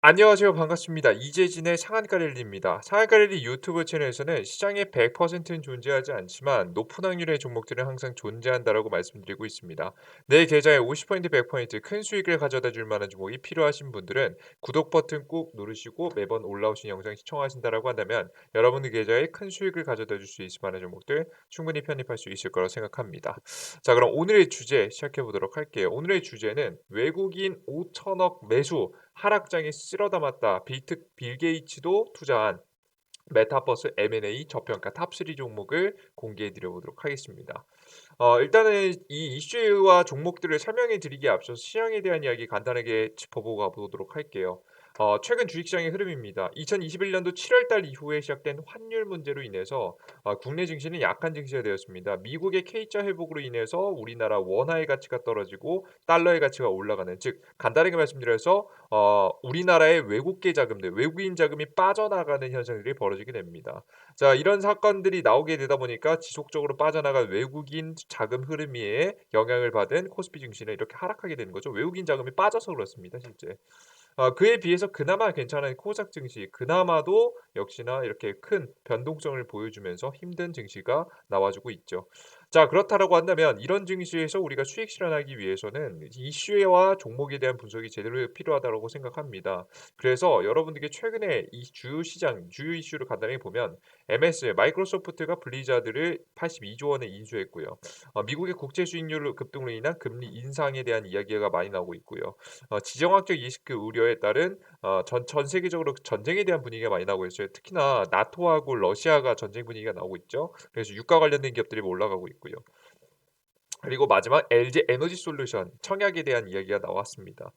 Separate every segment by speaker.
Speaker 1: 안녕하세요. 반갑습니다. 이재진의 상한가 랠리입니다. 상한가 랠리 유튜브 채널에서는 시장에 100%는 존재하지 않지만 높은 확률의 종목들은 항상 존재한다라고 말씀드리고 있습니다. 내 계좌에 50% 100% 큰 수익을 가져다 줄 만한 종목이 필요하신 분들은 구독 버튼 꾹 누르시고 매번 올라오신 영상 시청하신다라고 한다면 여러분의 계좌에 큰 수익을 가져다 줄 수 있을 만한 종목들 충분히 편입할 수 있을 거라고 생각합니다. 자, 그럼 오늘의 주제 시작해 보도록 할게요. 오늘의 주제는 외국인 5천억 매수 하락장에 쓸어 담았다. 빌 게이츠도 투자한 메타버스 M&A 저평가 탑3 종목을 공개해 드려 보도록 하겠습니다. 일단은 이 이슈와 종목들을 설명해 드리기에 앞서서 시장에 대한 이야기 간단하게 짚어보고 가보도록 할게요. 최근 주식시장의 흐름입니다. 2021년도 7월 달 이후에 시작된 환율 문제로 인해서 국내 증시는 약한 증시가 되었습니다. 미국의 K자 회복으로 인해서 우리나라 원화의 가치가 떨어지고 달러의 가치가 올라가는, 즉 간단하게 말씀드려서 우리나라의 외국계 자금들, 외국인 자금이 빠져나가는 현상들이 벌어지게 됩니다. 자, 이런 사건들이 나오게 되다 보니까 지속적으로 빠져나간 외국인 자금 흐름에 영향을 받은 코스피 증시는 이렇게 하락하게 되는 거죠. 외국인 자금이 빠져서 그렇습니다, 실제. 그에 비해서 그나마 괜찮은 코스닥 증시, 그나마도 역시나 이렇게 큰 변동성을 보여주면서 힘든 증시가 나와주고 있죠. 자, 그렇다라고 한다면 이런 증시에서 우리가 수익 실현하기 위해서는 이슈와 종목에 대한 분석이 제대로 필요하다고 생각합니다. 그래서 여러분들께 최근에 이 주요 시장, 주요 이슈를 간단히 보면 MS, 마이크로소프트가 블리자드를 82조 원에 인수했고요. 미국의 국채 수익률 급등으로 인한 금리 인상에 대한 이야기가 많이 나오고 있고요. 지정학적 리스크 우려에 따른 전 세계적으로 전쟁에 대한 분위기가 많이 나오고 있어요. 특히나 나토하고 러시아가 전쟁 분위기가 나오고 있죠. 그래서 유가 관련된 기업들이 올라가고 있고요. 그리고 마지막 LG 에너지 솔루션 청약에 대한 이야기가 나왔습니다.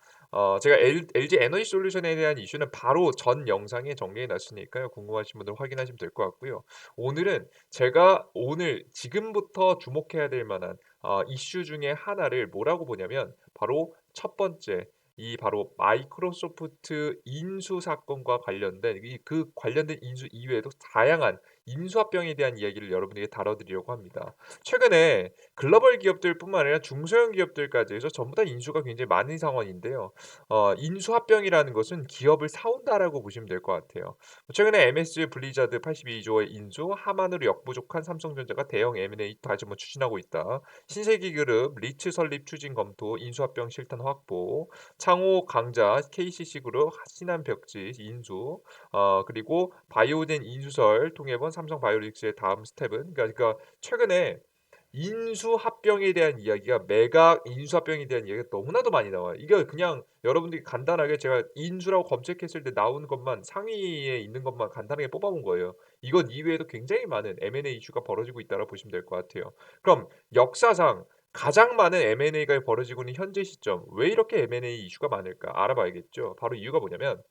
Speaker 1: 제가 LG 에너지 솔루션에 대한 이슈는 바로 전 영상에 정리해 놨으니까요. 궁금하신 분들 확인하시면 될 것 같고요. 오늘은 제가 오늘 지금부터 주목해야 될 만한 이슈 중에 하나를 뭐라고 보냐면 바로 첫 번째, 이 바로 마이크로소프트 인수 사건과 관련된 그 관련된 인수 이외에도 다양한 인수합병에 대한 이야기를 여러분에게 다뤄드리려고 합니다. 최근에 글로벌 기업들뿐만 아니라 중소형 기업들까지 해서 전부 다 인수가 굉장히 많은 상황인데요. 인수합병이라는 것은 기업을 사온다라고 보시면 될 것 같아요. 최근에 MS 블리자드 82조의 인수, 하만으로 역부족한 삼성전자가 대형 M&A 다시 한번 추진하고 있다. 신세계그룹 리츠 설립 추진 검토, 인수합병 실탄 확보, 창호 강자 KCC그룹 신한벽지 인수, 그리고 바이오젠 인수설 통해본 삼성바이오로직스의 다음 스텝은, 그러니까 최근에 인수합병에 대한 이야기가, 매각 인수합병에 대한 이야기가 너무나도 많이 나와요. 이게 그냥 여러분들이 간단하게 제가 인수라고 검색했을 때 나오는 것만, 상위에 있는 것만 간단하게 뽑아본 거예요. 이것 이외에도 굉장히 많은 M&A 이슈가 벌어지고 있다고 보시면 될 것 같아요. 그럼 역사상 가장 많은 M&A가 벌어지고 있는 현재 시점, 왜 이렇게 M&A 이슈가 많을까 알아봐야겠죠. 바로 이유가 뭐냐면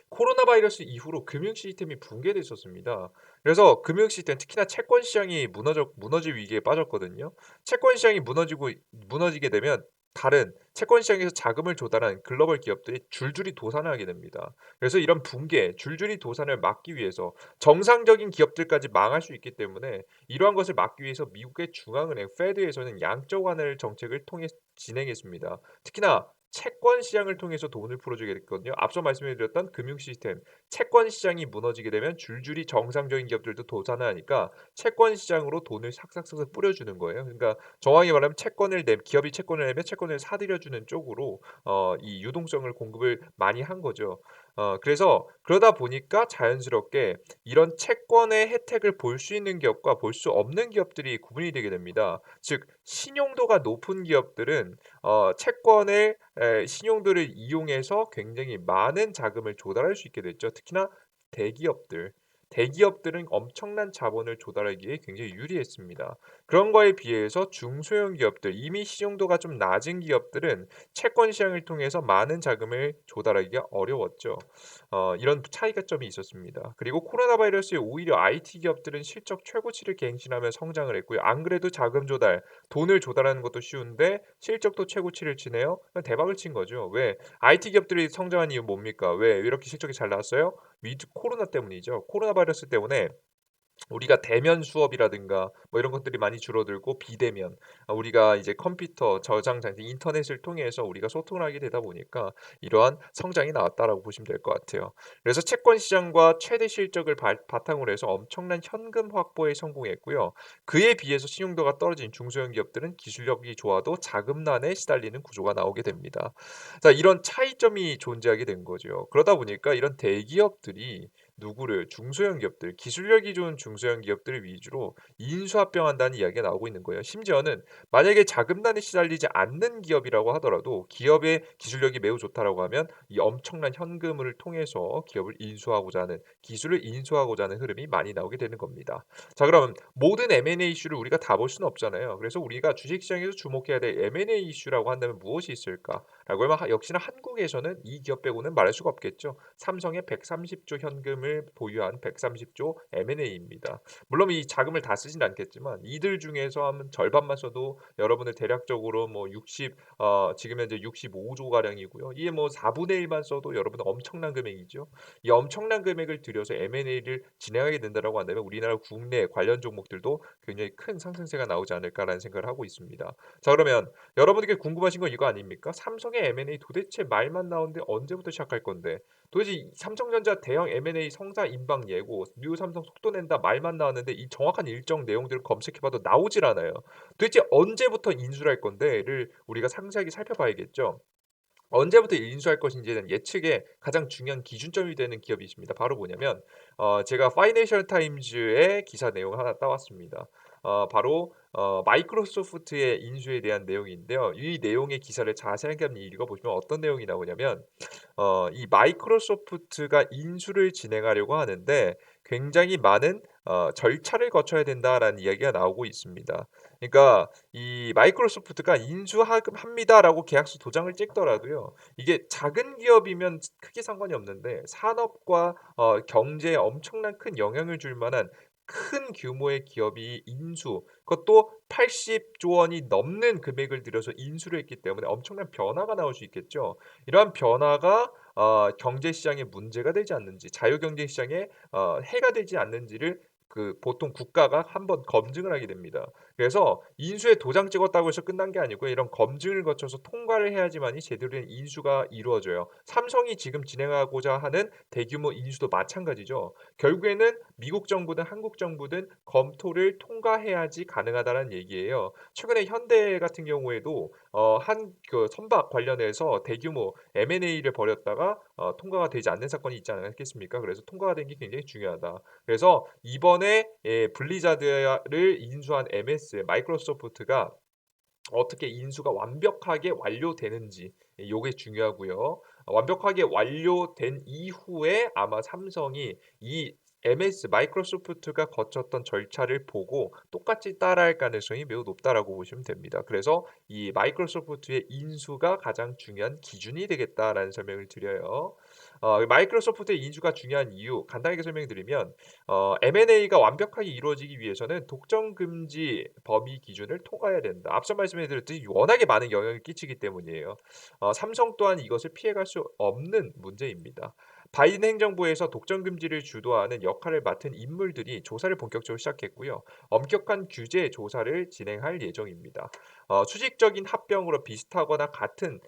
Speaker 1: 코로나 바이러스 이후로 금융 시스템이 붕괴됐었습니다. 그래서 금융 시스템, 특히나 채권 시장이 무너질 위기에 빠졌거든요. 채권 시장이 무너지게 되면 다른 채권 시장에서 자금을 조달한 글로벌 기업들이 줄줄이 도산을 하게 됩니다. 그래서 이런 붕괴, 줄줄이 도산을 막기 위해서 정상적인 기업들까지 망할 수 있기 때문에 이러한 것을 막기 위해서 미국의 중앙은행 페드에서는 양적 완화 정책을 통해 진행했습니다. 특히나 채권 시장을 통해서 돈을 풀어주게 됐거든요. 앞서 말씀드렸던 금융 시스템, 채권 시장이 무너지게 되면 줄줄이 정상적인 기업들도 도산을 하니까 채권 시장으로 돈을 삭삭삭 뿌려주는 거예요. 그러니까 정확히 말하면 기업이 채권을 내면 채권을 사들여주는 쪽으로 이 유동성을 공급을 많이 한 거죠. 그래서 그러다 보니까 자연스럽게 이런 채권의 혜택을 볼 수 있는 기업과 볼 수 없는 기업들이 구분이 되게 됩니다. 즉 신용도가 높은 기업들은 채권을 신용도를 이용해서 굉장히 많은 자금을 조달할 수 있게 됐죠. 특히나 대기업들. 대기업들은 엄청난 자본을 조달하기에 굉장히 유리했습니다. 그런 거에 비해서 중소형 기업들, 이미 신용도가 좀 낮은 기업들은 채권 시장을 통해서 많은 자금을 조달하기가 어려웠죠. 이런 차이가점이 있었습니다. 그리고 코로나 바이러스에 오히려 IT 기업들은 실적 최고치를 갱신하며 성장을 했고요. 안 그래도 자금 조달, 돈을 조달하는 것도 쉬운데 실적도 최고치를 치네요. 대박을 친 거죠. 왜? IT 기업들이 성장한 이유 뭡니까? 왜 이렇게 실적이 잘 나왔어요? 코로나 때문이죠. 코로나 바이러스 때문에 우리가 대면 수업이라든가 뭐 이런 것들이 많이 줄어들고 비대면 우리가 이제 컴퓨터 저장 장치 인터넷을 통해서 우리가 소통을 하게 되다 보니까 이러한 성장이 나왔다라고 보시면 될 것 같아요. 그래서 채권 시장과 최대 실적을 바탕으로 해서 엄청난 현금 확보에 성공했고요. 그에 비해서 신용도가 떨어진 중소형 기업들은 기술력이 좋아도 자금난에 시달리는 구조가 나오게 됩니다. 자, 이런 차이점이 존재하게 된 거죠. 그러다 보니까 이런 대기업들이 누구를 중소형 기업들, 기술력이 좋은 중소형 기업들을 위주로 인수합병한다는 이야기가 나오고 있는 거예요. 심지어는 만약에 자금난에 시달리지 않는 기업이라고 하더라도 기업의 기술력이 매우 좋다라고 하면 이 엄청난 현금을 통해서 기업을 인수하고자 하는 기술을 인수하고자 하는 흐름이 많이 나오게 되는 겁니다. 자, 그럼 모든 M&A 이슈를 우리가 다 볼 수는 없잖아요. 그래서 우리가 주식시장에서 주목해야 될 M&A 이슈라고 한다면 무엇이 있을까라고 하면 역시나 한국에서는 이 기업 빼고는 말할 수가 없겠죠. 삼성의 130조 현금을 보유한 130조 M&A입니다. 물론 이 자금을 다 쓰진 않겠지만 이들 중에서 한 절반만 써도 여러분들 대략적으로 뭐 60 지금 현재 65조 가량이고요. 이게 뭐 4분의 1만 써도 여러분 엄청난 금액이죠. 이 엄청난 금액을 들여서 M&A를 진행하게 된다라고 한다면 우리나라 국내 관련 종목들도 굉장히 큰 상승세가 나오지 않을까라는 생각을 하고 있습니다. 자, 그러면 여러분에게 궁금하신 건 이거 아닙니까? 삼성의 M&A 도대체 말만 나오는데 언제부터 시작할 건데 도대체 이 삼성전자 대형 M&A 성사 임박 예고, 뉴 삼성 속도 낸다 말만 나왔는데 이 정확한 일정 내용들을 검색해봐도 나오질 않아요. 도대체 언제부터 인수를 할 건데를 우리가 상세하게 살펴봐야겠죠. 언제부터 인수할 것인지에 대한 예측의 가장 중요한 기준점이 되는 기업이 있습니다. 바로 뭐냐면 제가 파이낸셜 타임즈의 기사 내용을 하나 따왔습니다. 바로 마이크로소프트의 인수에 대한 내용인데요. 이 내용의 기사를 자세하게 한번 읽어보시면 어떤 내용이 나오냐면 이 마이크로소프트가 인수를 진행하려고 하는데 굉장히 많은 절차를 거쳐야 된다라는 이야기가 나오고 있습니다. 그러니까 이 마이크로소프트가 합니다라고 계약서 도장을 찍더라도요. 이게 작은 기업이면 크게 상관이 없는데 산업과 경제에 엄청난 큰 영향을 줄 만한 큰 규모의 기업이 그것도 80조 원이 넘는 금액을 들여서 인수를 했기 때문에 엄청난 변화가 나올 수 있겠죠. 이러한 변화가 경제 시장에 문제가 되지 않는지, 자유 경제 시장에 해가 되지 않는지를 보통 국가가 한번 검증을 하게 됩니다. 그래서 인수에 도장 찍었다고 해서 끝난 게 아니고요. 이런 검증을 거쳐서 통과를 해야지만이 제대로 된 인수가 이루어져요. 삼성이 지금 진행하고자 하는 대규모 인수도 마찬가지죠. 결국에는 미국 정부든 한국 정부든 검토를 통과해야지 가능하다는 얘기예요. 최근에 현대 같은 경우에도 한 선박 관련해서 대규모 M&A를 벌였다가 통과가 되지 않는 사건이 있지 않았겠습니까? 그래서 통과가 된 게 굉장히 중요하다. 그래서 이번에 블리자드를 인수한 마이크로소프트가 어떻게 인수가 완벽하게 완료되는지 요게 중요하고요. 완벽하게 완료된 이후에 아마 삼성이 이 마이크로소프트가 거쳤던 절차를 보고 똑같이 따라할 가능성이 매우 높다라고 보시면 됩니다. 그래서 이 마이크로소프트의 인수가 가장 중요한 기준이 되겠다라는 설명을 드려요. 마이크로소프트의 인수가 중요한 이유 간단하게 설명드리면 M&A가 완벽하게 이루어지기 위해서는 독점 금지 범위 기준을 통과해야 된다. 앞서 말씀해 드렸듯이 워낙에 많은 영향을 끼치기 때문이에요. 삼성 또한 이것을 피해갈 수 없는 문제입니다. 바이든 행정부에서 독점 금지를 주도하는 역할을 맡은 인물들이 조사를 본격적으로 시작했고요. 엄격한 규제 조사를 진행할 예정입니다. 수직적인 합병으로 비슷하거나 같은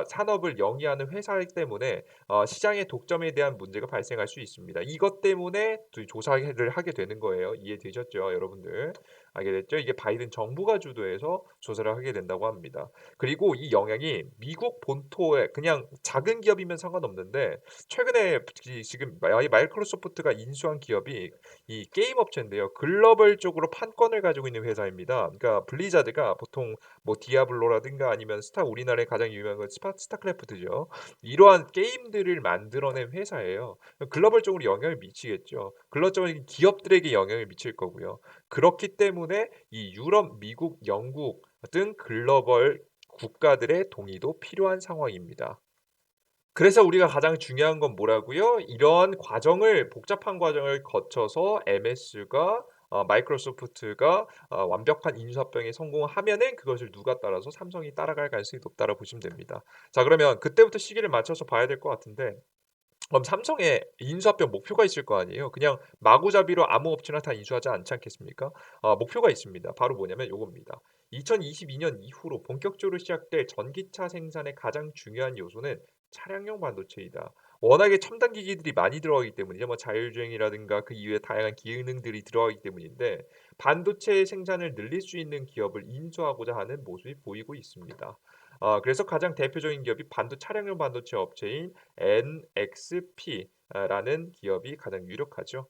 Speaker 1: 산업을 영위하는 회사이기 때문에 시장의 독점에 대한 문제가 발생할 수 있습니다. 이것 때문에 조사를 하게 되는 거예요. 이해되셨죠, 여러분들? 알게 됐죠? 이게 바이든 정부가 주도해서 조사를 하게 된다고 합니다. 그리고 이 영향이 미국 본토에 그냥 작은 기업이면 상관없는데 최근에 지금 마이크로소프트가 인수한 기업이 이 게임 업체인데요. 글로벌적으로 판권을 가지고 있는 회사입니다. 그러니까 블리자드가 보통 뭐 디아블로라든가 아니면 우리나라에 가장 유명한 건 스타크래프트죠. 이러한 게임들을 만들어낸 회사예요. 글로벌적으로 영향을 미치겠죠. 글로벌적인 기업들에게 영향을 미칠 거고요. 그렇기 때문에 이 유럽, 미국, 영국 등 글로벌 국가들의 동의도 필요한 상황입니다. 그래서 우리가 가장 중요한 건 뭐라고요? 이러한 복잡한 과정을 거쳐서 마이크로소프트가 완벽한 인수합병에 성공하면은 그것을 누가 따라서 삼성이 따라갈 가능성이 높다고 보시면 됩니다. 자, 그러면 그때부터 시기를 맞춰서 봐야 될 것 같은데 그럼 삼성에 인수합병 목표가 있을 거 아니에요. 그냥 마구잡이로 아무 업체나 다 인수하지 않지 않겠습니까? 목표가 있습니다. 바로 뭐냐면 요겁니다. 2022년 이후로 본격적으로 시작될 전기차 생산의 가장 중요한 요소는 차량용 반도체이다. 워낙에 첨단 기기들이 많이 들어가기 때문이죠. 뭐 자율주행이라든가 그 이외에 다양한 기능들이 들어가기 때문인데 반도체 생산을 늘릴 수 있는 기업을 인수하고자 하는 모습이 보이고 있습니다. 그래서 가장 대표적인 기업이 차량용 반도체 업체인 NXP라는 기업이 가장 유력하죠.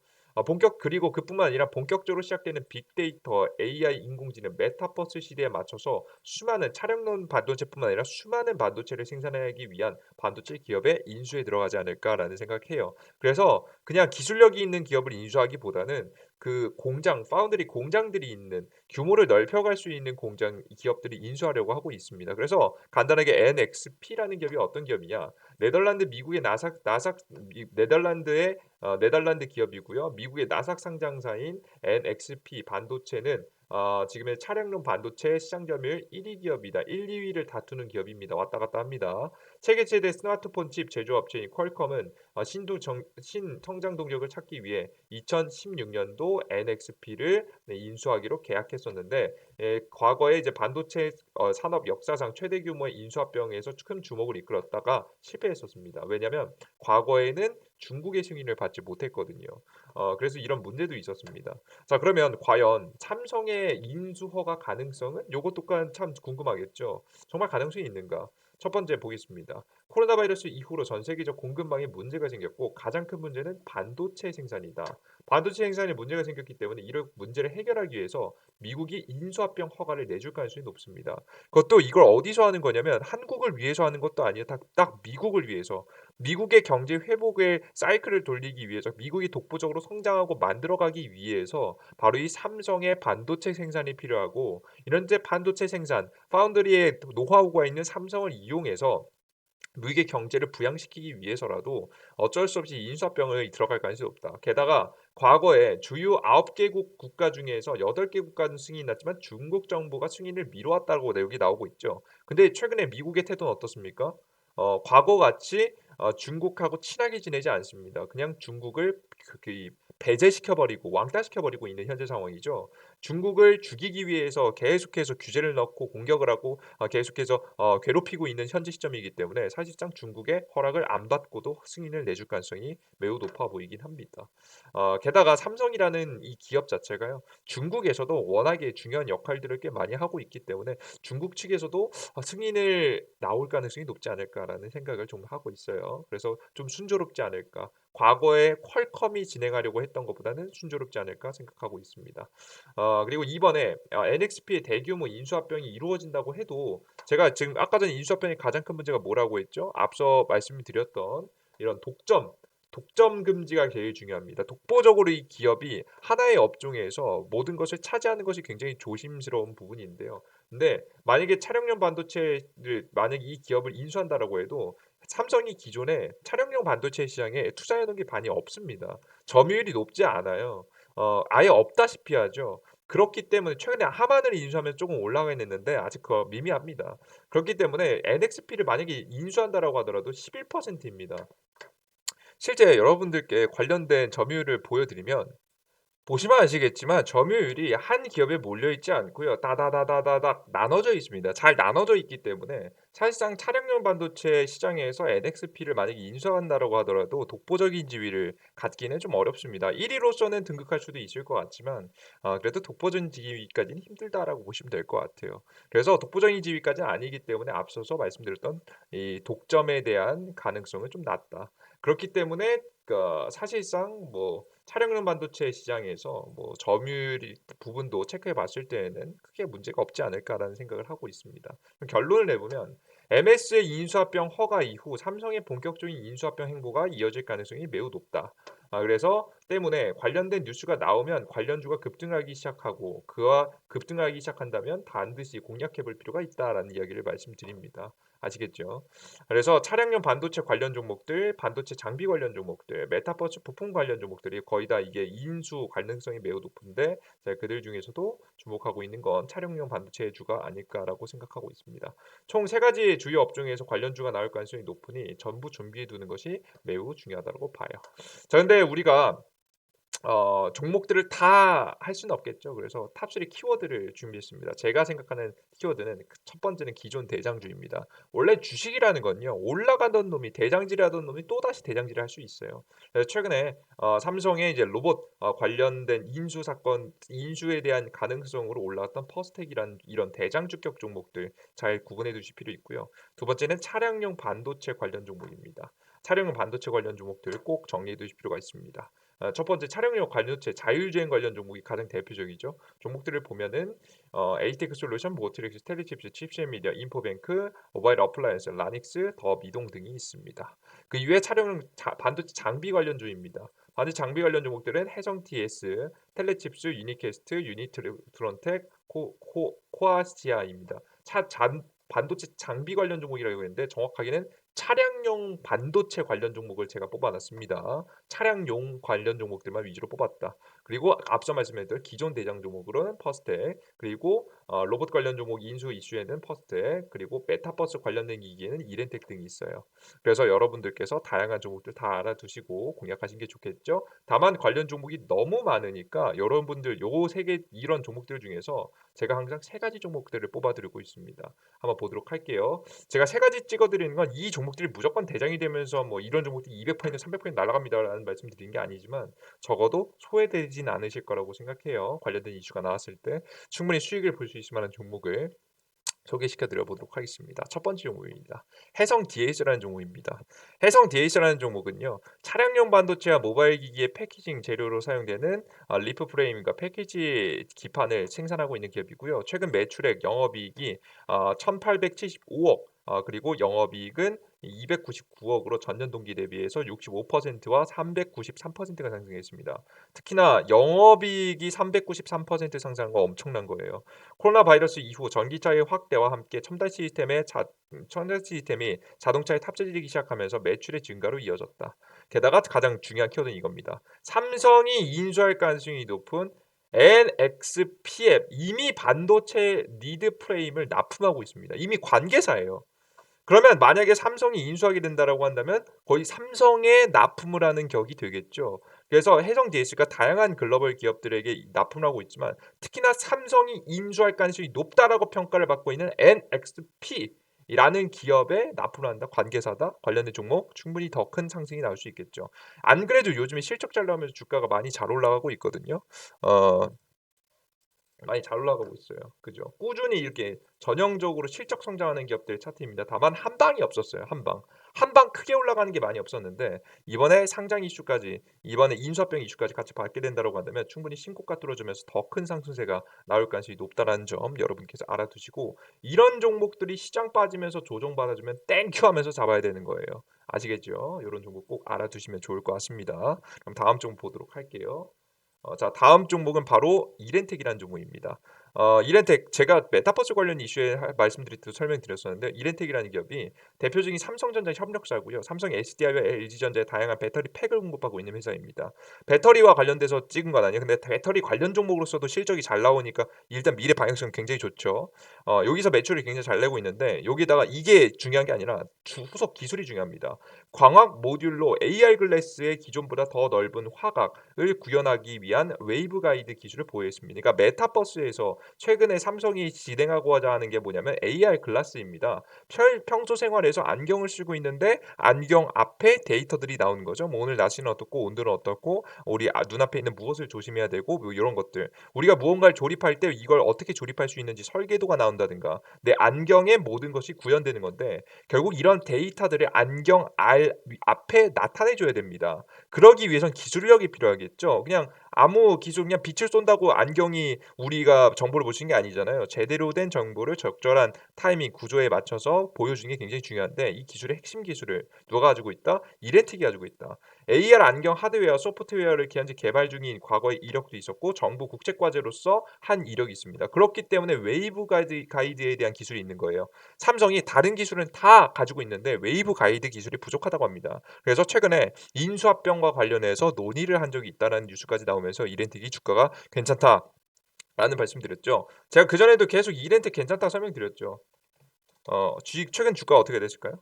Speaker 1: 그리고 그뿐만 아니라 본격적으로 시작되는 빅데이터, AI, 인공지능, 메타버스 시대에 맞춰서 수많은 차량용 반도체뿐만 아니라 수많은 반도체를 생산하기 위한 반도체 기업의 인수에 들어가지 않을까라는 생각해요. 그래서 그냥 기술력이 있는 기업을 인수하기보다는 그 파운드리 공장들이 있는 규모를 넓혀갈 수 있는 기업들이 인수하려고 하고 있습니다. 그래서 간단하게 NXP라는 기업이 어떤 기업이냐? 미국의 네덜란드 기업이고요. 미국의 나삭 상장사인 NXP 반도체는 지금의 차량용 반도체 시장 점유율 1위 기업이다. 1, 2위를 다투는 기업입니다. 왔다 갔다 합니다. 세계 최대 스마트폰 칩 제조업체인 퀄컴은 신성장 동력을 찾기 위해 2016년도 NXP를 인수하기로 계약했었는데 과거에 이제 반도체 산업 역사상 최대 규모의 인수합병에서 큰 주목을 이끌었다가 실패했었습니다. 왜냐하면 과거에는 중국의 승인을 받지 못했거든요. 그래서 이런 문제도 있었습니다. 자, 그러면 과연 삼성의 인수 허가 가능성은 요것 또한 참 궁금하겠죠. 정말 가능성이 있는가? 첫 번째 보겠습니다. 코로나 바이러스 이후로 전 세계적 공급망에 문제가 생겼고 가장 큰 문제는 반도체 생산이다. 반도체 생산에 문제가 생겼기 때문에 이런 문제를 해결하기 위해서 미국이 인수합병 허가를 내줄 가능성이 높습니다. 그것도 이걸 어디서 하는 거냐면 한국을 위해서 하는 것도 아니에요. 딱 미국을 위해서. 미국의 경제 회복의 사이클을 돌리기 위해서 미국이 독보적으로 성장하고 만들어가기 위해서 바로 이 삼성의 반도체 생산이 필요하고 이런 데 반도체 생산, 파운드리의 노하우가 있는 삼성을 이용해서 미국의 경제를 부양시키기 위해서라도 어쩔 수 없이 인수합병을 들어갈 가능성이 높다. 게다가 과거에 주요 9개국 국가 중에서 8개 국가는 승인이 났지만 중국 정부가 승인을 미뤄왔다고 내용이 나오고 있죠. 근데 최근에 미국의 태도는 어떻습니까? 과거같이 중국하고 친하게 지내지 않습니다. 그냥 중국을 배제시켜 버리고 왕따시켜 버리고 있는 현재 상황이죠. 중국을 죽이기 위해서 계속해서 규제를 넣고 공격을 하고 계속해서 괴롭히고 있는 현재 시점이기 때문에 사실상 중국의 허락을 안 받고도 승인을 내줄 가능성이 매우 높아 보이긴 합니다. 게다가 삼성이라는 이 기업 자체가요. 중국에서도 워낙에 중요한 역할들을 꽤 많이 하고 있기 때문에 중국 측에서도 승인을 나올 가능성이 높지 않을까라는 생각을 좀 하고 있어요. 그래서 좀 순조롭지 않을까. 과거에 퀄컴이 진행하려고 했던 것보다는 순조롭지 않을까 생각하고 있습니다. 그리고 이번에 NXP의 대규모 인수합병이 이루어진다고 해도 제가 지금 아까 전에 인수합병의 가장 큰 문제가 뭐라고 했죠? 앞서 말씀드렸던 이런 독점 금지가 제일 중요합니다. 독보적으로 이 기업이 하나의 업종에서 모든 것을 차지하는 것이 굉장히 조심스러운 부분인데요. 근데 만약에 차량용 반도체를 만약에 이 기업을 인수한다라고 해도 삼성이 기존에 차량용 반도체 시장에 투자해 놓은 게 많이 없습니다. 점유율이 높지 않아요. 아예 없다시피 하죠. 그렇기 때문에 최근에 하만을 인수하면서 쪼금 올라가긴 했는데 아직 그거 미미합니다. 그렇기 때문에 NXP를 만약에 인수한다라고 하더라도 11% 입니다. 실제 여러분들께 관련된 점유율을 보여드리면 보시면 아시겠지만 점유율이 한 기업에 몰려 있지 않고요. 다다다다다닥 나눠져 있습니다. 잘 나눠져 있기 때문에 사실상 차량용 반도체 시장에서 NXP를 만약에 인수한다라고 하더라도 독보적인 지위를 갖기는 좀 어렵습니다. 1 위로서는 등극할 수도 있을 것 같지만 그래도 독보적인 지위까지는 힘들다라고 보시면 될 것 같아요. 그래서 독보적인 지위까지는 아니기 때문에 앞서서 말씀드렸던 이 독점에 대한 가능성은 좀 낮다. 그렇기 때문에 사실상 뭐 차량용 반도체 시장에서 뭐 점유율 부분도 체크해 봤을 때에는 크게 문제가 없지 않을까라는 생각을 하고 있습니다. 그럼 결론을 내보면 MS의 인수합병 허가 이후 삼성의 본격적인 인수합병 행보가 이어질 가능성이 매우 높다. 그래서 때문에 관련된 뉴스가 나오면 관련주가 급등하기 시작하고 그와 급등하기 시작한다면 반드시 공략해 볼 필요가 있다라는 이야기를 말씀드립니다. 아시겠죠? 그래서 차량용 반도체 관련 종목들, 반도체 장비 관련 종목들, 메타버스 부품 관련 종목들이 거의 다 이게 인수 가능성이 매우 높은데 제가 그들 중에서도 주목하고 있는 건 차량용 반도체 주가 아닐까라고 생각하고 있습니다. 총 세 가지 주요 업종에서 관련주가 나올 가능성이 높으니 전부 준비해 두는 것이 매우 중요하다고 봐요. 자, 근데 우리가 종목들을 다 할 수는 없겠죠. 그래서 탑3 키워드를 준비했습니다. 제가 생각하는 키워드는 첫 번째는 기존 대장주입니다. 원래 주식이라는 건요. 올라가던 놈이 대장질하던 놈이 또다시 대장질을 할 수 있어요. 그래서 최근에 삼성의 이제 로봇 관련된 인수 사건, 인수에 대한 가능성으로 올라왔던 퍼스텍이라는 이런 대장주격 종목들 잘 구분해 두실 필요 있고요. 두 번째는 차량용 반도체 관련 종목입니다. 차량용 반도체 관련 종목들 꼭 정리해 두실 필요가 있습니다. 첫 번째 차량용 관련체 자율주행 관련 종목이 가장 대표적이죠. 종목들을 보면은 에이테크 솔루션, 모트릭스, 텔리칩스, 칩셋미디어, 인포뱅크, 모바일 어플라이언스, 라닉스, 더 미동 등이 있습니다. 그 이외에 차량용 반도체 장비 관련주입니다. 반도체 장비 관련 종목들은 해성 TS, 텔레칩스, 유니캐스트, 유니트론텍, 코아시아입니다. 반도체 장비 관련 종목이라고 했는데 정확하게는 차량용 반도체 관련 종목을 제가 뽑아놨습니다. 차량용 관련 종목들만 위주로 뽑았다. 그리고 앞서 말씀드렸던 기존 대장 종목으로는 퍼스텍, 그리고 로봇 관련 종목 인수 이슈에는 퍼스텍, 그리고 메타버스 관련된 기기에는 이렌텍 등이 있어요. 그래서 여러분들께서 다양한 종목들 다 알아두시고 공략하시는 게 좋겠죠. 다만 관련 종목이 너무 많으니까 여러분들 요 세 개 이런 종목들 중에서 제가 항상 세 가지 종목들을 뽑아드리고 있습니다. 한번 보도록 할게요. 제가 세 가지 찍어드리는 건 이 종목들이 무조건 대장이 되면서 뭐 이런 종목들이 200% 300% 날아갑니다라는 말씀 드리는 게 아니지만 적어도 소외되진 않으실 거라고 생각해요. 관련된 이슈가 나왔을 때 충분히 수익을 볼 수 있을 만한 종목을 소개시켜 드려 보도록 하겠습니다. 첫 번째 종목입니다. 해성 DH라는 종목입니다. 해성 DH라는 종목은요. 차량용 반도체와 모바일 기기의 패키징 재료로 사용되는 리프 프레임과 패키지 기판을 생산하고 있는 기업이고요. 최근 매출액 영업이익이 1,875억 그리고 영업이익은 299억으로 전년 동기 대비해서 65%와 393%가 상승했습니다. 특히나 영업이익이 393% 상승한 거 엄청난 거예요. 코로나 바이러스 이후 전기차의 확대와 함께 첨단 시스템이 자동차에 탑재되기 시작하면서 매출의 증가로 이어졌다. 게다가 가장 중요한 키워드는 이겁니다. 삼성이 인수할 가능성이 높은 NXPF 이미 반도체 리드 프레임을 납품하고 있습니다. 이미 관계사예요. 그러면 만약에 삼성이 인수하게 된다라고 한다면 거의 삼성에 납품을 하는 격이 되겠죠. 그래서 해성 DS가 다양한 글로벌 기업들에게 납품을 하고 있지만 특히나 삼성이 인수할 가능성이 높다라고 평가를 받고 있는 NXP라는 기업에 납품을 한다. 관계사다. 관련된 종목 충분히 더 큰 상승이 나올 수 있겠죠. 안 그래도 요즘에 실적 잘 나오면서 주가가 많이 잘 올라가고 있거든요. 어, 많이 잘 올라가고 있어요. 그죠? 꾸준히 이렇게 전형적으로 실적 성장하는 기업들의 차트입니다. 다만 한 방이 없었어요. 한 방. 한 방 크게 올라가는 게 많이 없었는데 이번에 상장 이슈까지 이번에 인수합병 이슈까지 같이 받게 된다고 한다면 충분히 신고가 뚫어주면서 더 큰 상승세가 나올 가능성이 높다라는 점 여러분께서 알아두시고 이런 종목들이 시장 빠지면서 조정받아주면 땡큐 하면서 잡아야 되는 거예요. 아시겠죠? 이런 종목 꼭 알아두시면 좋을 것 같습니다. 그럼 다음 종목 보도록 할게요. 자, 다음 종목은 바로 이렌텍이라는 종목입니다. 이렌텍 제가 메타버스 관련 이슈에 말씀드릴 때 설명드렸었는데 이렌텍이라는 기업이 대표적인 삼성전자 협력사고요. 삼성 SDI와 LG전자의 다양한 배터리 팩을 공급하고 있는 회사입니다. 배터리와 관련돼서 찍은 건 아니에요. 근데 배터리 관련 종목으로서도 실적이 잘 나오니까 일단 미래 방향성은 굉장히 좋죠. 여기서 매출이 굉장히 잘 내고 있는데 여기다가 이게 중요한 게 아니라 후속 기술이 중요합니다. 광학 모듈로 AR 글래스의 기존보다 더 넓은 화각을 구현하기 위한 웨이브 가이드 기술을 보유했습니다. 그러니까 메타버스에서 최근에 삼성이 진행하고자 하는 게 뭐냐면 AR 글라스입니다. 평소 생활에서 안경을 쓰고 있는데 안경 앞에 데이터들이 나오는 거죠. 뭐 오늘 날씨는 어떻고 오늘은 어떻고 우리 눈앞에 있는 무엇을 조심해야 되고 뭐 이런 것들. 우리가 무언가를 조립할 때 이걸 어떻게 조립할 수 있는지 설계도가 나온다든가 내 안경에 모든 것이 구현되는 건데 결국 이런 데이터들을 안경 앞에 나타내 줘야 됩니다. 그러기 위해선 기술력이 필요하겠죠. 그냥 아무 기술 그냥 빛을 쏜다고 안경이 우리가 정보를 볼 수 있는 게 아니잖아요. 제대로 된 정보를 적절한 타이밍, 구조에 맞춰서 보여주는 게 굉장히 중요한데 이 기술의 핵심 기술을 누가 가지고 있다? 이렌텍이 가지고 있다. AR 안경 하드웨어, 소프트웨어를 현재 개발 중인 과거의 이력도 있었고 정부 국책 과제로서 한 이력이 있습니다. 그렇기 때문에 웨이브 가이드에 대한 기술이 있는 거예요. 삼성이 다른 기술은 다 가지고 있는데 웨이브 가이드 기술이 부족하다고 합니다. 그래서 최근에 인수합병과 관련해서 논의를 한 적이 있다는 뉴스까지 나오면서 이렌텍이 주가가 괜찮다라는 말씀드렸죠. 제가 그전에도 계속 이렌텍 괜찮다 설명드렸죠. 주식 최근 주가 어떻게 되실까요?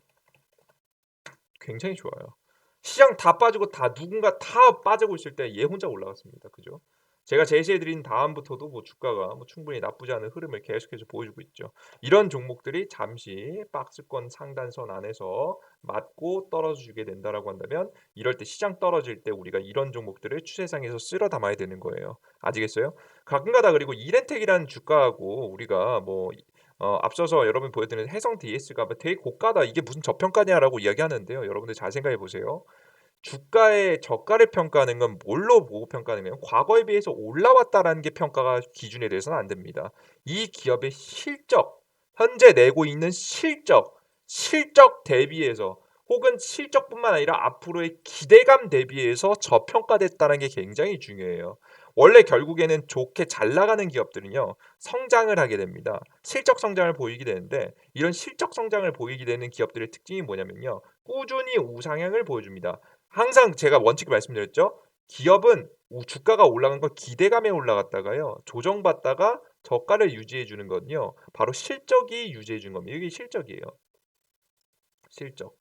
Speaker 1: 굉장히 좋아요. 시장 다 빠지고 다 누군가 다 빠지고 있을 때 얘 혼자 올라갔습니다. 그죠? 제가 제시해 드린 다음부터도 뭐 주가가 뭐 충분히 나쁘지 않은 흐름을 계속해서 보여주고 있죠. 이런 종목들이 잠시 박스권 상단선 안에서 맞고 떨어져 주게 된다라고 한다면 이럴 때 시장 떨어질 때 우리가 이런 종목들을 추세상에서 쓸어 담아야 되는 거예요. 아시겠어요? 가끔가다 그리고 이렌텍이라는 주가하고 우리가 뭐 앞서서 여러분 보여드린 해성 DS가 뭐 되게 고가다. 이게 무슨 저평가냐라고 이야기하는데요. 여러분들 잘 생각해 보세요. 주가의 저가를 평가하는 건 뭘로 보고 평가하는 거예요? 과거에 비해서 올라왔다라는 게 평가가 기준에 대해서는 안 됩니다. 이 기업의 실적, 현재 내고 있는 실적 대비해서 혹은 실적뿐만 아니라 앞으로의 기대감 대비해서 저평가됐다는 게 굉장히 중요해요. 원래 결국에는 좋게 잘 나가는 기업들은요, 성장을 하게 됩니다. 실적 성장을 보이게 되는데, 이런 실적 성장을 보이게 되는 기업들의 특징이 뭐냐면요, 꾸준히 우상향을 보여줍니다. 항상 제가 원칙을 말씀드렸죠. 기업은 주가가 올라간 건 기대감에 올라갔다가요. 조정받다가 저가를 유지해 주는 건요. 바로 실적이 유지해 주는 겁니다. 이게 실적이에요. 실적.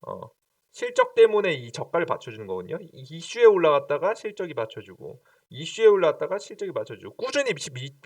Speaker 1: 어. 실적 때문에 이 저가를 받쳐주는 거거든요. 이슈에 올라갔다가 실적이 받쳐주고 이슈에 올라갔다가 실적이 받쳐주고 꾸준히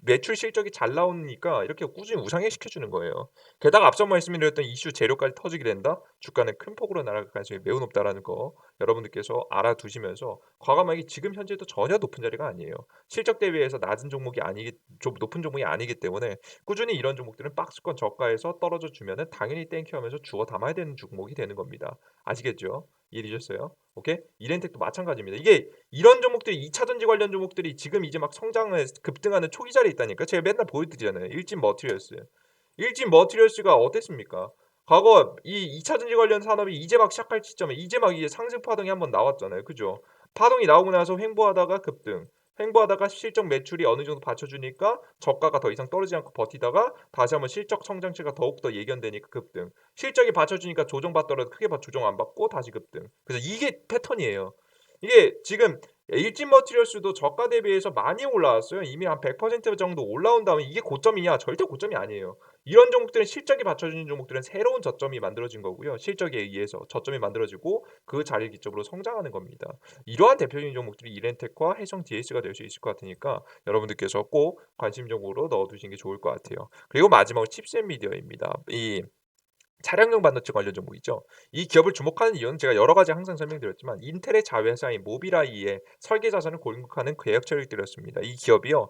Speaker 1: 매출 실적이 잘 나오니까 이렇게 꾸준히 우상향 시켜주는 거예요. 게다가 앞서 말씀드렸던 이슈 재료까지 터지게 된다? 주가는 큰 폭으로 날아갈 가능성이 매우 높다라는 거 여러분들께서 알아두시면서 과감하게 지금 현재도 전혀 높은 자리가 아니에요. 실적 대비해서 낮은 종목이 아니기 좀 높은 종목이 아니기 때문에 꾸준히 이런 종목들은 박스권 저가에서 떨어져 주면은 당연히 땡큐하면서 주워 담아야 되는 종목이 되는 겁니다. 아시겠죠? 이해되셨어요? 오케이? 이렌텍도 마찬가지입니다. 이게 이런 종목들이 2차 전지 관련 종목들이 지금 이제 막 성장을 급등하는 초기 자리에 있다니까. 제가 맨날 보여드리잖아요. 일진 머티리얼스. 일진 머티리얼스가 어땠습니까? 과거 이 2차 전지 관련 산업이 이제 막 시작할 시점에 이제 막 이제 상승 파동이 한번 나왔잖아요. 그죠? 파동이 나오고 나서 횡보하다가 급등. 횡보하다가 실적 매출이 어느 정도 받쳐주니까 저가가 더 이상 떨어지지 않고 버티다가 다시 한번 실적 성장치가 더욱더 예견되니까 급등. 실적이 받쳐주니까 조정받더라도 크게 조정 안 받고 다시 급등. 그래서 이게 패턴이에요. 이게 지금 일진 머티리얼스도 저가 대비해서 많이 올라왔어요. 이미 한 100% 정도 올라온 다음에 이게 고점이냐? 절대 고점이 아니에요. 이런 종목들은 실적이 받쳐주는 종목들은 새로운 저점이 만들어진 거고요. 실적에 의해서 저점이 만들어지고 그 자리를 기점으로 성장하는 겁니다. 이러한 대표적인 종목들이 이렌텍과 해성 DS가 될 수 있을 것 같으니까 여러분들께서 꼭 관심 종목으로 넣어두시는 게 좋을 것 같아요. 그리고 마지막으로 칩셋 미디어입니다. 이 차량용 반도체 관련 종목이죠. 이 기업을 주목하는 이유는 제가 여러 가지 항상 설명드렸지만 인텔의 자회사인 모비라이의 설계 자산을 공급하는 계약 처리들이었습니다. 이 기업이요,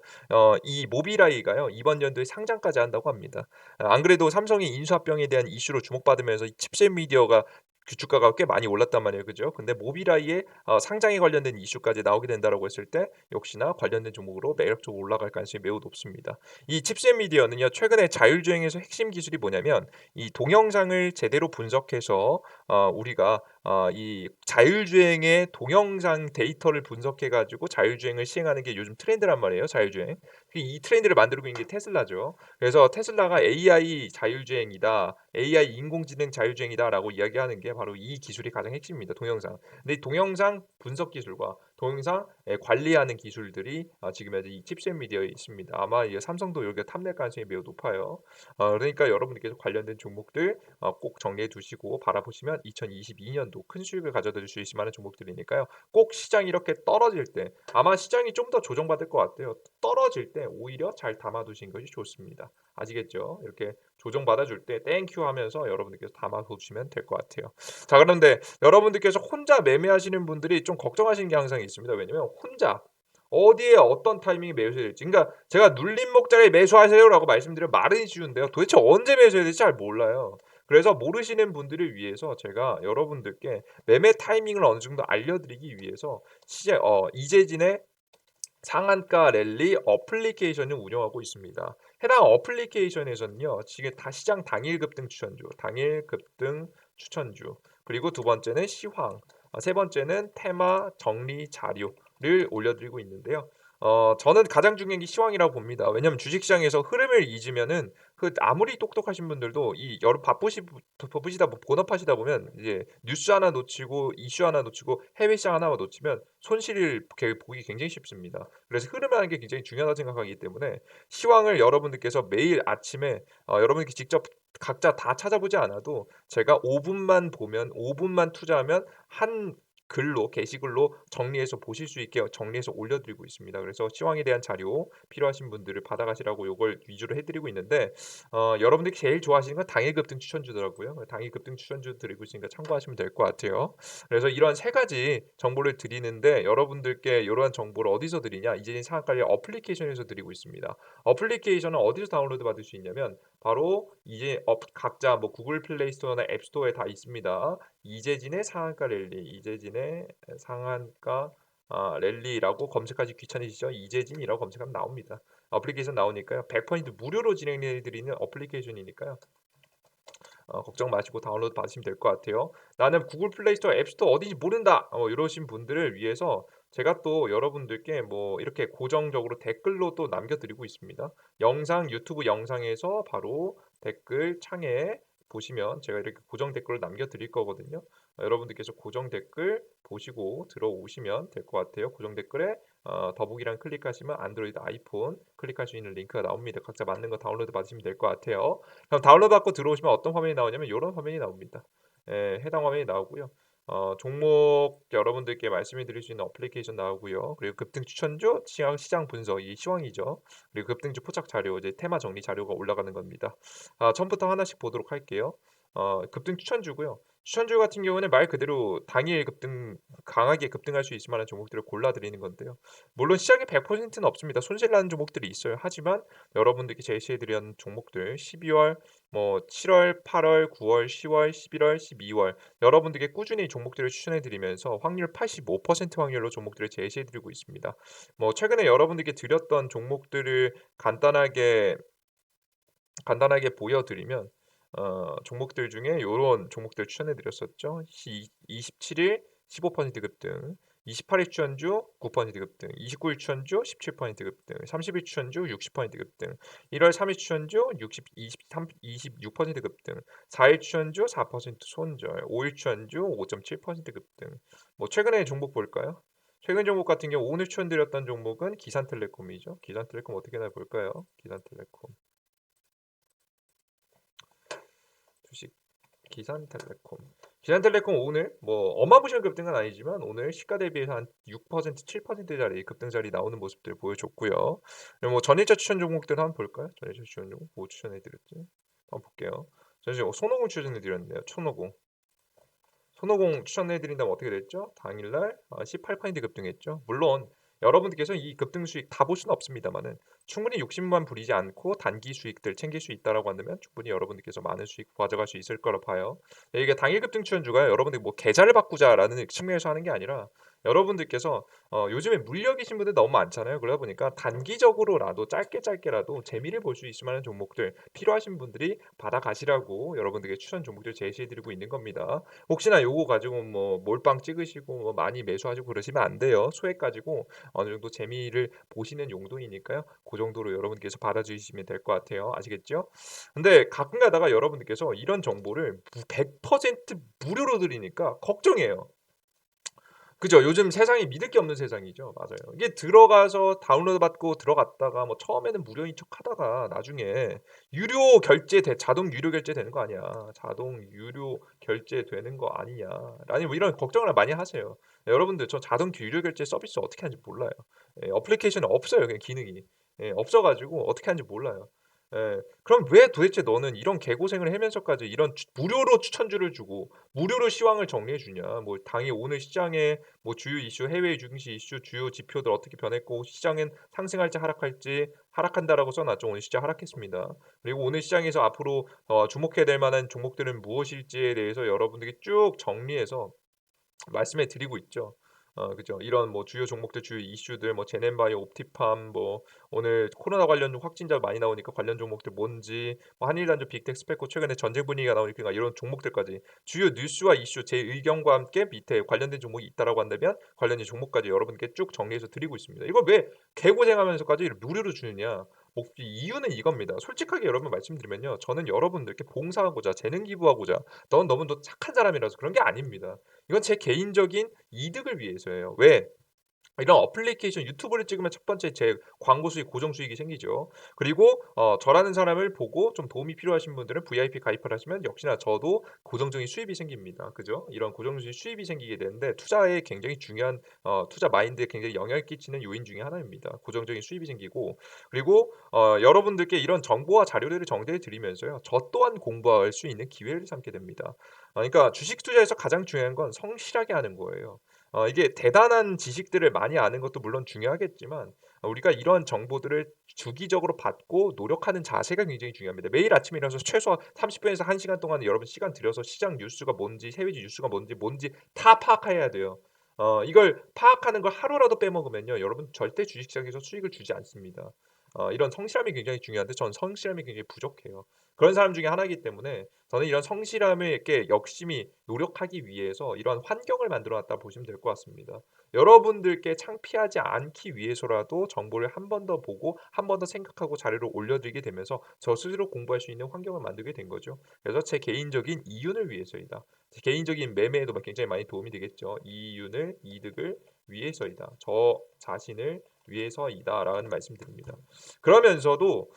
Speaker 1: 이 모비라이가요 이번 연도에 상장까지 한다고 합니다. 안 그래도 삼성이 인수합병에 대한 이슈로 주목받으면서 이 칩셋 미디어가 그 주가가 꽤 많이 올랐단 말이에요, 그죠? 근데 모비라이의 상장에 관련된 이슈까지 나오게 된다라고 했을 때 역시나 관련된 종목으로 매력적으로 올라갈 가능성이 매우 높습니다. 이 칩셋 미디어는요 최근에 자율주행에서 핵심 기술이 뭐냐면 이 동영상을 제대로 분석해서 우리가 이 자율주행의 동영상 데이터를 분석해 가지고 자율주행을 시행하는 게 요즘 트렌드란 말이에요, 자율주행. 이 트렌드를 만들고 있는 게 테슬라죠. 그래서 테슬라가 AI 자율주행이다, AI 인공지능 자율주행이다라고 이야기하는 게 바로 이 기술이 가장 핵심입니다, 동영상. 근데 이 동영상 분석 기술과 동영상 관리하는 기술들이 지금 현재 이 칩셋 미디어에 있습니다. 아마 이 삼성도 여기가 탐낼 가능성이 매우 높아요. 그러니까 여러분들께서 관련된 종목들 꼭 정리해 두시고 바라보시면 2022년도 큰 수익을 가져다 줄 수 있을 만한 종목들이니까요. 꼭 시장이 이렇게 떨어질 때 아마 시장이 좀 더 조정받을 것 같아요. 떨어질 때 오히려 잘 담아 두신 것이 좋습니다. 아시겠죠? 이렇게 조정받아 줄 때 땡큐 하면서 여러분들께서 담아 두시면 될 것 같아요. 자, 그런데 여러분들께서 혼자 매매하시는 분들이 좀 걱정하시는 게 항상 있습니다. 왜냐면 혼자 어디에 어떤 타이밍에 매수해야 될지. 그러니까 제가 눌림 목자리에 매수하세요라고 말씀드리면 말은 쉬운데요. 도대체 언제 매수해야 될지 잘 몰라요. 그래서 모르시는 분들을 위해서 제가 여러분들께 매매 타이밍을 어느 정도 알려드리기 위해서 이재진의 상한가 랠리 어플리케이션을 운영하고 있습니다. 해당 어플리케이션에서는요. 지금 다 시장 당일 급등 추천주, 당일 급등 추천주, 그리고 두 번째는 시황, 세 번째는 테마 정리 자료를 올려드리고 있는데요. 저는 가장 중요한 게 시황이라고 봅니다. 왜냐하면 주식시장에서 흐름을 잊으면은 아무리 똑똑하신 분들도 이 여러 바쁘시다 본업하시다 보면 이제 뉴스 하나 놓치고 이슈 하나 놓치고 해외 시장 하나 놓치면 손실을 보기 굉장히 쉽습니다. 그래서 흐름이라는 게 굉장히 중요하다고 생각하기 때문에 시황을 여러분들께서 매일 아침에 여러분들이 직접 각자 다 찾아보지 않아도 제가 5 분만 보면 5 분만 투자하면 한 글로 게시글로 정리해서 보실 수 있게 정리해서 올려드리고 있습니다. 그래서 시황에 대한 자료 필요하신 분들을 받아가시라고 요걸 위주로 해 드리고 있는데 여러분들이 제일 좋아하시는 건 당일 급등 추천주더라고요. 당일 급등 추천주 드리고 있으니까 참고하시면 될 것 같아요. 그래서 이런 세 가지 정보를 드리는데 여러분들께 이러한 정보를 어디서 드리냐? 이재진 상한가를 어플리케이션에서 드리고 있습니다. 어플리케이션은 어디서 다운로드 받을 수 있냐면 바로 이제 각자 뭐 구글 플레이 스토어나 앱 스토어에 다 있습니다. 이재진의 상한가 랠리, 이재진의 상한가 랠리라고 검색하기 귀찮으시죠? 이재진이라고 검색하면 나옵니다. 어플리케이션 나오니까요. 100% 무료로 진행해 드리는 어플리케이션이니까요. 걱정 마시고 다운로드 받으시면 될 것 같아요. 나는 구글 플레이 스토어, 앱 스토어 어딘지 모른다. 이러신 분들을 위해서 제가 또 여러분들께 뭐 이렇게 고정적으로 댓글로 또 남겨드리고 있습니다. 영상 유튜브 영상에서 바로 댓글 창에 보시면 제가 이렇게 고정 댓글을 남겨드릴 거거든요. 여러분들께서 고정 댓글 보시고 들어오시면 될 것 같아요. 고정 댓글에 더보기란 클릭하시면 안드로이드, 아이폰 클릭할 수 있는 링크가 나옵니다. 각자 맞는 거 다운로드 받으시면 될 것 같아요. 그럼 다운로드 받고 들어오시면 어떤 화면이 나오냐면 요런 화면이 나옵니다. 예, 해당 화면이 나오고요. 종목 여러분들께 말씀해 드릴 수 있는 어플리케이션 나오고요. 그리고 급등 추천주, 시장 분석, 이 시황이죠. 그리고 급등주 포착 자료, 이제 테마 정리 자료가 올라가는 겁니다. 처음부터 하나씩 보도록 할게요. 급등 추천주고요. 추천주 같은 경우는 말 그대로 당일 급등 강하게 급등할 수 있을 만한 종목들을 골라 드리는 건데요. 물론 시장에 100%는 없습니다. 손실 나는 종목들이 있어요. 하지만 여러분들께 제시해 드린 종목들 12월 뭐 7월, 8월, 9월, 10월, 11월, 12월 여러분들께 꾸준히 종목들을 추천해 드리면서 확률 85% 확률로 종목들을 제시해 드리고 있습니다. 뭐 최근에 여러분들께 드렸던 종목들을 간단하게 보여 드리면 종목들 중에 요런 종목들 추천해 드렸었죠. 27일 15% 급등, 28일 추천주 9% 급등, 29일 추천주 17% 급등, 30일 추천주 60% 급등, 1월 3일 추천주 26% 급등, 4일 추천주 4% 손절, 5일 추천주 5.7% 급등. 뭐 최근에 종목 볼까요? 최근 종목 같은 경우 오늘 추천드렸던 종목은 기산텔레콤이죠. 기산텔레콤 어떻게 나 볼까요? 기산텔레콤. 주식 기산텔레콤. 기산텔레콤 오늘 뭐 어마무시한 급등은 아니지만 오늘 시가 대비해서 한 6% 7%짜리 급등짜리 나오는 모습들 보여줬고요. 그리고 뭐 전일자 추천 종목들 한번 볼까요? 전일자 추천 종목 뭐 추천해드렸지? 한번 볼게요. 전일자 손오공 추천해드렸네요. 손오공. 손오공 추천해드린다면 어떻게 됐죠? 당일날 18% 급등했죠. 물론 여러분들께서 이 급등 수익 다 볼 수는 없습니다만은 충분히 욕심만 부리지 않고 단기 수익들 챙길 수 있다라고 한다면 충분히 여러분들께서 많은 수익 가져갈 수 있을 거라 봐요. 이게 당일 급등 추천주가 여러분들이 뭐 계좌를 바꾸자라는 측면에서 하는 게 아니라 여러분들께서 요즘에 물려 계신 분들 너무 많잖아요. 그러다 보니까 단기적으로라도 짧게라도 재미를 볼 수 있을 만한 종목들 필요하신 분들이 받아가시라고 여러분들께 추천 종목들 제시해드리고 있는 겁니다. 혹시나 요거 가지고 뭐 몰빵 찍으시고 뭐 많이 매수하시고 그러시면 안 돼요. 소액 가지고 어느 정도 재미를 보시는 용도이니까요. 그 정도로 여러분께서 받아주시면 될 것 같아요. 아시겠죠? 근데 가끔 가다가 여러분들께서 이런 정보를 100% 무료로 드리니까 걱정이에요. 그죠. 요즘 세상이 믿을 게 없는 세상이죠. 맞아요. 이게 들어가서 다운로드 받고 들어갔다가 뭐 처음에는 무료인 척하다가 나중에 자동 유료 결제되는 거 아니야. 자동 유료 결제되는 거 아니냐. 아니 뭐 이런 걱정을 많이 하세요. 여러분들 저 자동 유료 결제 서비스 어떻게 하는지 몰라요. 예, 어플리케이션에 없어요. 그냥 기능이. 예, 없어 가지고 어떻게 하는지 몰라요. 예. 그럼 왜 도대체 너는 이런 개고생을 하면서까지 이런 무료로 추천주를 주고 무료로 시황을 정리해 주냐. 뭐 당일 오늘 시장에 뭐 주요 이슈, 해외 증시 이슈, 주요 지표들 어떻게 변했고 시장은 상승할지 하락할지 하락한다라고 써놨죠. 오늘 시장 하락했습니다. 그리고 오늘 시장에서 앞으로 주목해야 될 만한 종목들은 무엇일지에 대해서 여러분들께 쭉 정리해서 말씀해 드리고 있죠. 그죠. 이런 뭐 주요 종목들 주요 이슈들 뭐 제넨바이오, 옵티팜 뭐 오늘 코로나 관련 확진자 많이 나오니까 관련 종목들 뭔지 뭐 한일단조, 빅텍스페코 최근에 전쟁 분위기가 나오니까 이런 종목들까지 주요 뉴스와 이슈 제 의견과 함께 밑에 관련된 종목이 있다라고 한다면 관련된 종목까지 여러분께 쭉 정리해서 드리고 있습니다. 이걸 왜 개고생하면서까지 무료로 주느냐? 뭐 이유는 이겁니다. 솔직하게 여러분 말씀드리면요. 저는 여러분들께 봉사하고자 재능 기부하고자 넌 너무 너 착한 사람이라서 그런 게 아닙니다. 이건 제 개인적인 이득을 위해서예요. 왜? 이런 어플리케이션 유튜브를 찍으면 첫 번째 제 광고 수익, 고정 수익이 생기죠. 그리고 저라는 사람을 보고 좀 도움이 필요하신 분들은 VIP 가입을 하시면 역시나 저도 고정적인 수입이 생깁니다. 그죠? 이런 고정적인 수입이 생기게 되는데 투자에 굉장히 중요한 투자 마인드에 굉장히 영향을 끼치는 요인 중에 하나입니다. 고정적인 수입이 생기고 그리고 여러분들께 이런 정보와 자료들을 정리해 드리면서요. 저 또한 공부할 수 있는 기회를 삼게 됩니다. 그러니까 주식 투자에서 가장 중요한 건 성실하게 하는 거예요. 이게 대단한 지식들을 많이 아는 것도 물론 중요하겠지만 우리가 이런 정보들을 주기적으로 받고 노력하는 자세가 굉장히 중요합니다. 매일 아침에 일어나서 최소한 30 분에서 1 시간 동안 여러분 시간 들여서 시장 뉴스가 뭔지 해외지 뉴스가 뭔지 다 파악해야 돼요. 이걸 파악하는 걸 하루라도 빼먹으면요. 여러분 절대 주식시장에서 수익을 주지 않습니다. 이런 성실함이 굉장히 중요한데 저는 성실함이 굉장히 부족해요. 그런 사람 중에 하나이기 때문에 저는 이런 성실함을 이렇게 열심히 노력하기 위해서 이런 환경을 만들어 놨다 보시면 될 것 같습니다. 여러분들께 창피하지 않기 위해서라도 정보를 한 번 더 보고 한 번 더 생각하고 자료를 올려드리게 되면서 저 스스로 공부할 수 있는 환경을 만들게 된 거죠. 그래서 제 개인적인 이윤을 위해서이다. 제 개인적인 매매에도 굉장히 많이 도움이 되겠죠. 이윤을 이득을 위해서이다. 저 자신을 위해서이다라는 말씀드립니다. 그러면서도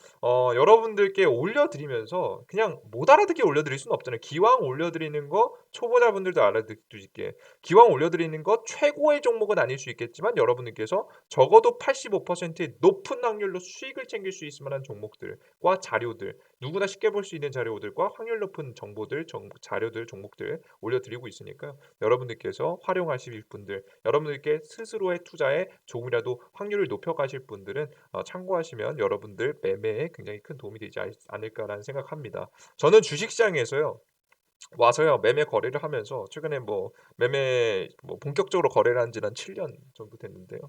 Speaker 1: 여러분들께 올려드리면서 그냥 못 알아듣게 올려드릴 수는 없잖아요. 기왕 올려드리는 거 초보자분들도 알아듣게 기왕 올려드리는 것 최고의 종목은 아닐 수 있겠지만 여러분들께서 적어도 85%의 높은 확률로 수익을 챙길 수 있을 만한 종목들과 자료들 누구나 쉽게 볼 수 있는 자료들과 확률 높은 정보들, 자료들, 종목들 올려드리고 있으니까요. 여러분들께서 활용하실 분들, 여러분들께 스스로의 투자에 조금이라도 확률을 높여가실 분들은 참고하시면 여러분들 매매에 굉장히 큰 도움이 되지 않을까라는 생각합니다. 저는 주식시장에서요. 와서요 매매 거래를 하면서 최근에 뭐 매매 뭐 본격적으로 거래를 한 지는 한 7년 정도 됐는데요.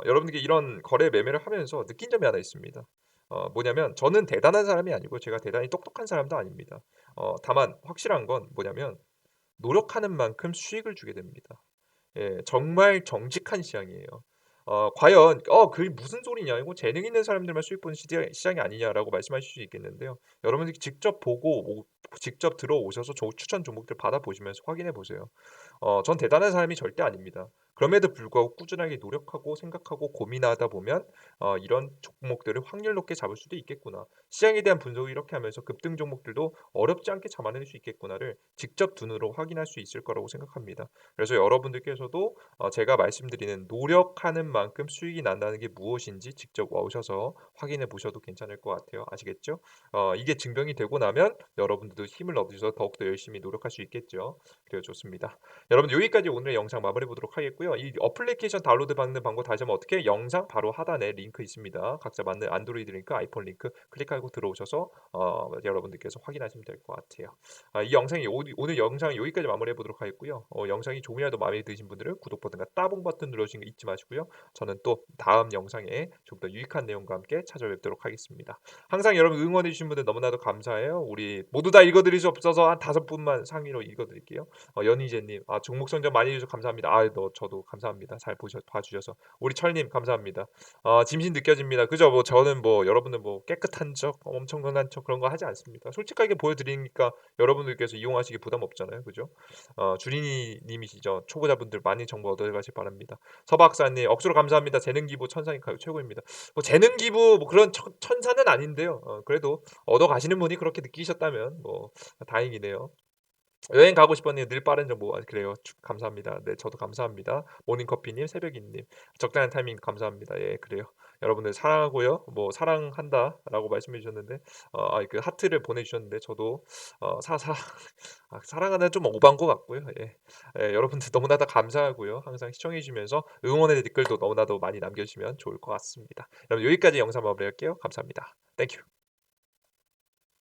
Speaker 1: 여러분들께 이런 거래 매매를 하면서 느낀 점이 하나 있습니다. 뭐냐면 저는 대단한 사람이 아니고 제가 대단히 똑똑한 사람도 아닙니다. 다만 확실한 건 뭐냐면 노력하는 만큼 수익을 주게 됩니다. 예. 정말 정직한 시장이에요. 과연 그게 무슨 소리냐. 이거 재능 있는 사람들만 수익 보는 시장이 아니냐."라고 말씀하실 수 있겠는데요. 여러분들이 직접 보고 직접 들어오셔서 추천 종목들 받아 보시면서 확인해 보세요. 전 대단한 사람이 절대 아닙니다. 그럼에도 불구하고 꾸준하게 노력하고 생각하고 고민하다 보면 이런 종목들을 확률 높게 잡을 수도 있겠구나. 시장에 대한 분석을 이렇게 하면서 급등 종목들도 어렵지 않게 잡아낼 수 있겠구나를 직접 눈으로 확인할 수 있을 거라고 생각합니다. 그래서 여러분들께서도 제가 말씀드리는 노력하는 만큼 수익이 난다는 게 무엇인지 직접 오셔서 확인해 보셔도 괜찮을 것 같아요. 아시겠죠? 이게 증명이 되고 나면 여러분들도 힘을 얻으셔서 더욱더 열심히 노력할 수 있겠죠. 그래요. 좋습니다. 여러분 여기까지 오늘의 영상 마무리 보도록 하겠고요. 이 어플리케이션 다운로드 받는 방법 다시 한번 어떻게 영상 바로 하단에 링크 있습니다. 각자 맞는 안드로이드 링크, 아이폰 링크 클릭하고 들어오셔서 여러분들께서 확인하시면 될 것 같아요. 이 영상이 오늘 영상 여기까지 마무리해 보도록 하겠고요. 영상이 조금이라도 마음에 드신 분들은 구독 버튼과 따봉 버튼 눌러주시는 거 잊지 마시고요. 저는 또 다음 영상에 좀 더 유익한 내용과 함께 찾아뵙도록 하겠습니다. 항상 여러분 응원해 주신 분들 너무나도 감사해요. 우리 모두 다 읽어드릴 수 없어서 한 5분만 상위로 읽어드릴게요. 연희재님, 종목 선정 많이 해주셔서 감사합니다. 저도 감사합니다. 잘 봐주셔서. 우리 철님 감사합니다. 진심 느껴집니다. 그죠? 뭐 저는 뭐 여러분들 뭐 깨끗한 척, 엄청난 척 그런 거 하지 않습니다. 솔직하게 보여드리니까 여러분들께서 이용하시기 부담 없잖아요. 그죠? 주린이 님이시죠. 초보자분들 많이 정보 얻어가실 바랍니다. 서박사님 억수로 감사합니다. 재능 기부 천상이 최고입니다. 뭐 재능 기부 뭐 그런 천사는 아닌데요. 그래도 얻어가시는 분이 그렇게 느끼셨다면 뭐 다행이네요. 여행 가고 싶었는데 늘 빠른 정보 그래요. 감사합니다. 네 저도 감사합니다. 모닝커피님, 새벽이님 적당한 타이밍 감사합니다. 예 그래요. 여러분들 사랑하고요. 뭐 "사랑한다."라고 말씀해 주셨는데 그 하트를 보내주셨는데 저도 어 사 사 사랑하는 좀 오버한 것 같고요. 예. 예 여러분들 너무나도 감사하고요. 항상 시청해 주시면서 응원의 댓글도 너무나도 많이 남겨 주시면 좋을 것 같습니다. 여러분 여기까지 영상 마무리할게요. 감사합니다. 땡큐.